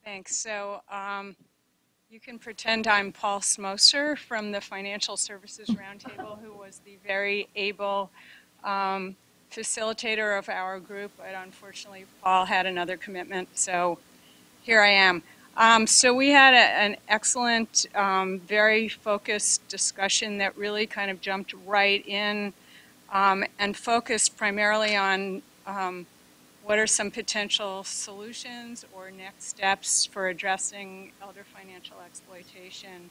Thanks. So you can pretend I'm Paul Smoser from the Financial Services Roundtable, who was the very able facilitator of our group, but unfortunately Paul had another commitment, so here I am. So we had an excellent, very focused discussion that really kind of jumped right in and focused primarily on what are some potential solutions or next steps for addressing elder financial exploitation.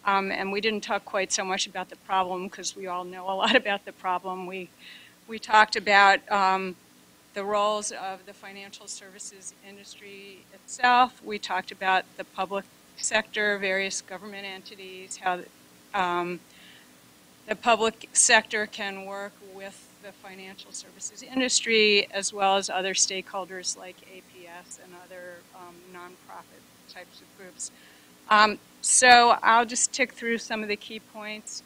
And we didn't talk quite so much about the problem because we all know a lot about the problem. We talked about the roles of the financial services industry itself. We talked about the public sector, various government entities, how the public sector can work with the financial services industry as well as other stakeholders like APS and other nonprofit types of groups. So I'll just tick through some of the key points.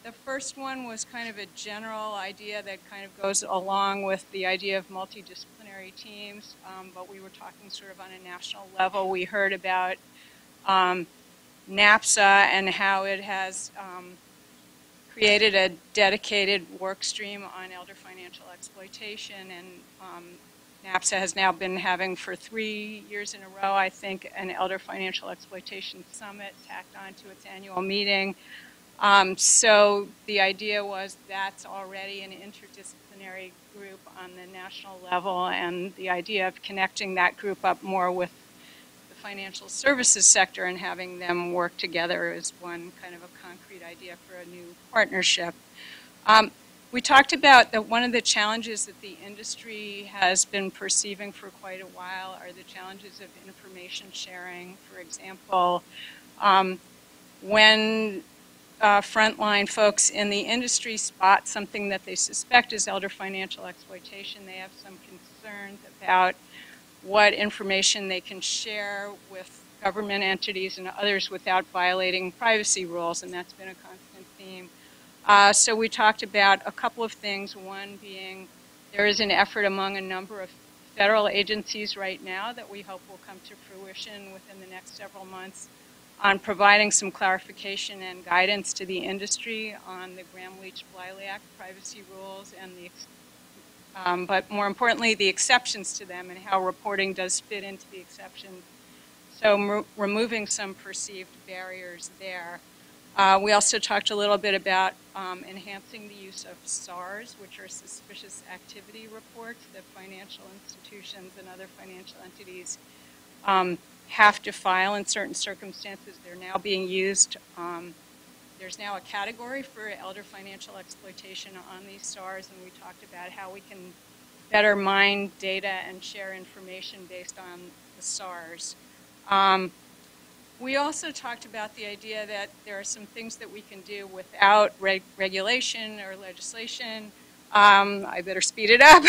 The first one was kind of a general idea that kind of goes along with the idea of multidisciplinary teams, but we were talking sort of on a national level. We heard about NAPSA and how it has created a dedicated work stream on elder financial exploitation, and NAPSA has now been having for 3 years in a row, I think, an elder financial exploitation summit tacked on to its annual meeting. So the idea was that's already an interdisciplinary group on the national level, and the idea of connecting that group up more with the financial services sector and having them work together is one kind of a concrete idea for a new partnership. We talked about that one of the challenges that the industry has been perceiving for quite a while are the challenges of information sharing. For example, when frontline folks in the industry spot something that they suspect is elder financial exploitation, they have some concerns about what information they can share with government entities and others without violating privacy rules, and that's been a constant theme. So we talked about a couple of things, one being there is an effort among a number of federal agencies right now that we hope will come to fruition within the next several months on providing some clarification and guidance to the industry on the Gramm-Leach-Bliley Act privacy rules and but more importantly, the exceptions to them and how reporting does fit into the exceptions. So removing some perceived barriers there. We also talked a little bit about enhancing the use of SARs, which are suspicious activity reports that financial institutions and other financial entities have to file in certain circumstances. They're now being used. There's now a category for elder financial exploitation on these SARs, and we talked about how we can better mine data and share information based on the SARs. We also talked about the idea that there are some things that we can do without regulation or legislation. I better speed it up.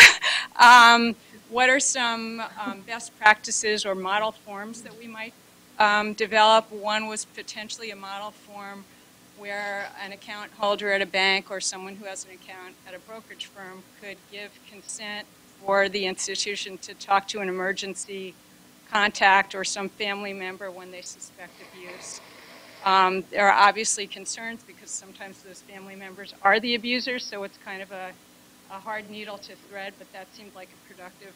What are some best practices or model forms that we might develop? One was potentially a model form where an account holder at a bank or someone who has an account at a brokerage firm could give consent for the institution to talk to an emergency contact or some family member when they suspect abuse. There are obviously concerns because sometimes those family members are the abusers, so it's kind of a hard needle to thread, but that seemed like a productive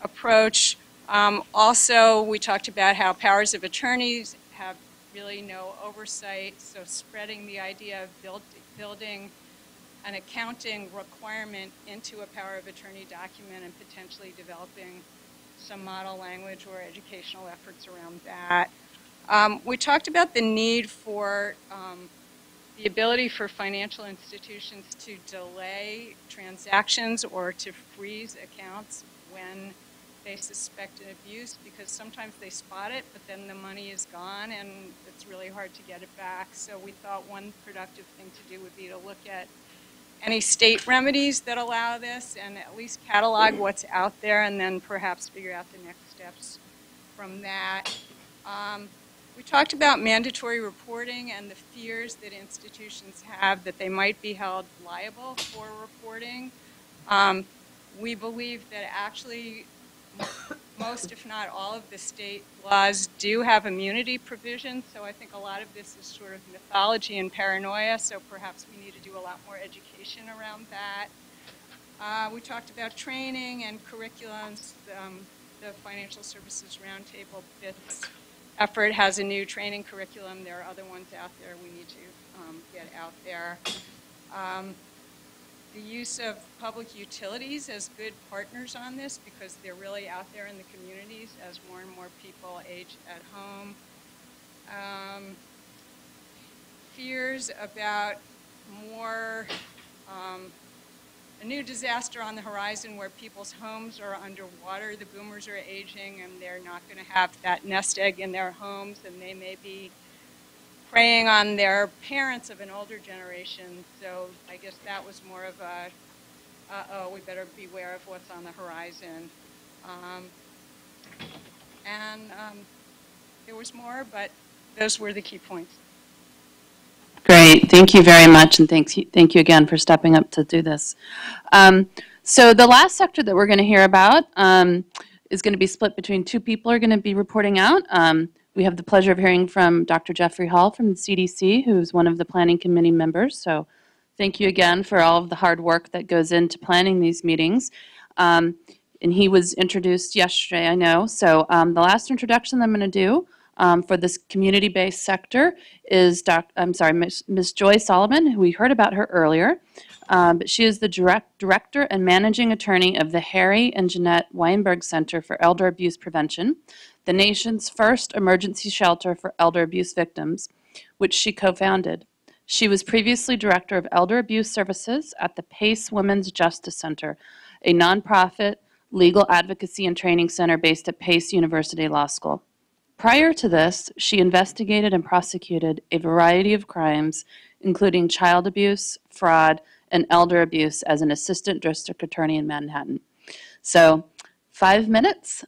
approach. Also, we talked about how powers of attorneys have really no oversight, so spreading the idea of building an accounting requirement into a power of attorney document and potentially developing some model language or educational efforts around that. We talked about the need for the ability for financial institutions to delay transactions or to freeze accounts when they suspect an abuse, because sometimes they spot it, but then the money is gone and it's really hard to get it back. So we thought one productive thing to do would be to look at any state remedies that allow this and at least catalog what's out there and then perhaps figure out the next steps from that. We talked about mandatory reporting and the fears that institutions have that they might be held liable for reporting. We believe that actually most, if not all, of the state laws do have immunity provisions, so I think a lot of this is sort of mythology and paranoia, so perhaps we need to do a lot more education around that. We talked about training and curriculums. The Financial Services Roundtable BITS effort has a new training curriculum. There are other ones out there we need to get out there. The use of public utilities as good partners on this, because they're really out there in the communities as more and more people age at home. Fears about more a new disaster on the horizon where people's homes are underwater. The boomers are aging and they're not going to have that nest egg in their homes, and they may be preying on their parents of an older generation. So I guess that was more of a, uh-oh, we better beware of what's on the horizon. There was more, but those were the key points. Great. Thank you very much, and thank you again for stepping up to do this. So the last sector that we're going to hear about is going to be split between two people who are going to be reporting out. We have the pleasure of hearing from Dr. Jeffrey Hall from the CDC, who's one of the planning committee members. So thank you again for all of the hard work that goes into planning these meetings. And he was introduced yesterday, I know. So the last introduction I'm going to do for this community-based sector is Ms. Joy Solomon, who we heard about her earlier. But she is the director and managing attorney of the Harry and Jeanette Weinberg Center for Elder Abuse Prevention, the nation's first emergency shelter for elder abuse victims, which she co-founded. She was previously director of elder abuse services at the Pace Women's Justice Center, a nonprofit legal advocacy and training center based at Pace University Law School. Prior to this, she investigated and prosecuted a variety of crimes, including child abuse, fraud, and elder abuse as an assistant district attorney in Manhattan. So, 5 minutes.